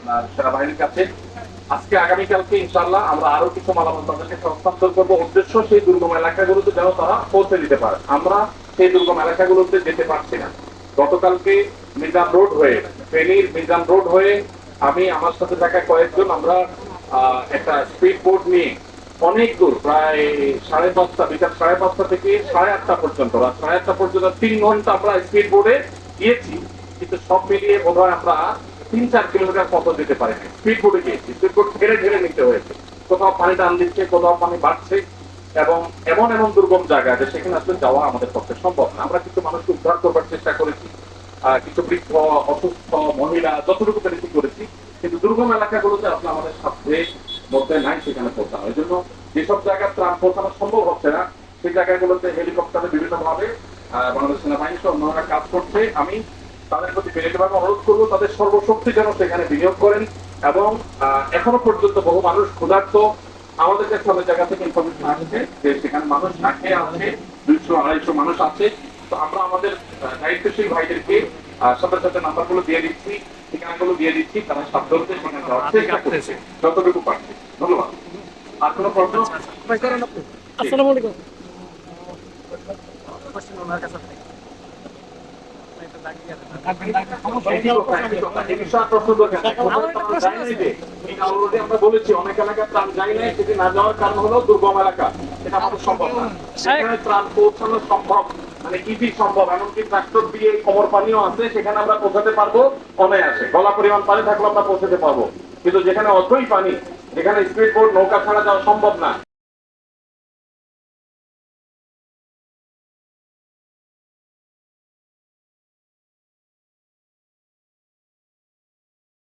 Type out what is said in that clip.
আপনার সেনাবাহিনীর কাছে। আজকে আগামীকালকে ইনশাআল্লাহ আমরা আরো কিছু মালামাল তাদেরকে হস্তান্তর করবো। উদ্দেশ্য সেই দুর্গম এলাকাগুলোতে যেন তারা পৌঁছে দিতে পারে। আমরা সেই দুর্গম এলাকাগুলোতে যেতে পারছি না। গতকালকে মিজান রোড হয়ে, ফেনীর মিজান রোড হয়ে আমি আমার সাথে থাকা কয়েকজন আমরা একটা স্পিড বোট নিয়ে অনেক দূর, প্রায় 5:30, বিকাল 5:30 থেকে 8:30 পর্যন্ত, রাত 8:30 পর্যন্ত 3 ঘন্টা আমরা স্পিড বোটে গিয়েছি। কিন্তু সব মিলিয়ে বোধ হয় আমরা 3-4 কিলোমিটার পথ যেতে পারিনি। স্পিড বোটে গিয়েছি, স্পিড বোট ঠেলে ঠেলে নিতে হয়েছে। কোথাও পানি টান দিচ্ছে, কোথাও পানি বাড়ছে, এবং এমন এমন দুর্গম জায়গা যে সেখানে আসলে যাওয়া আমাদের পক্ষে সম্ভব না। আমরা কিছু মানুষকে উদ্ধার করবার চেষ্টা করেছি, কিছু বৃদ্ধ, অসুস্থ মহিলা যতটুকু পেরেছি করেছি, কিন্তু দুর্গম এলাকাগুলোতে আসলে আমাদের সাথে মধ্যে নাই সেখানে পৌঁছানো। এই জন্য যেসব জায়গায় ত্রাণ পৌঁছানো সম্ভব হচ্ছে না সেই জায়গাগুলোতে হেলিকপ্টারে বিভিন্ন ভাবে বাংলাদেশ সেনাবাহিনী সহ অন্যরা কাজ করছে। আমি তাদের প্রতি বিনীতভাবে অনুরোধ করবো তাদের সর্বশক্তি যেন সেখানে বিনিয়োগ করেন। এবং এখনো পর্যন্ত বহু মানুষ ক্ষুধার্ত, আমাদের কাছে অনেক জায়গা থেকে ইনফরমেশন আসছে যে সেখানে মানুষ না খেয়ে আছে, 200-250 মানুষ আছে। তো আমরা আমাদের দায়িত্বশীল ভাইদেরকে সাথে সাথে নাম্বারগুলো দিয়ে দিচ্ছি, ঠিকানাগুলো দিয়ে দিচ্ছি, তারা সাবধানতে সেখানে যাওয়ার চেষ্টা করছে যতটুকু পারছে। ধন্যবাদ। আর কোনো প্রশ্ন? আসসালামু আলাইকুম। আমরা বলেছি অনেক এলাকায় ত্রাণ যায় নাই, সেটি না যাওয়ার কারণ হলো দুর্গম এলাকা, এটা আমাদের সম্ভব না। সেখানে ত্রাণ পৌঁছানো সম্ভব, মানে ইজি সম্ভব, এমনকি ট্রাক্টর দিয়ে কোমর পানিও আছে, সেখানে আমরা পৌঁছাতে পারবো অনায়াসে। গলা পরিমাণ পানি থাকলে আমরা পৌঁছাতে পারবো। কিন্তু যেখানে অথই পানি, যেখানে স্পিড বোট নৌকা ছাড়া যাওয়া সম্ভব না,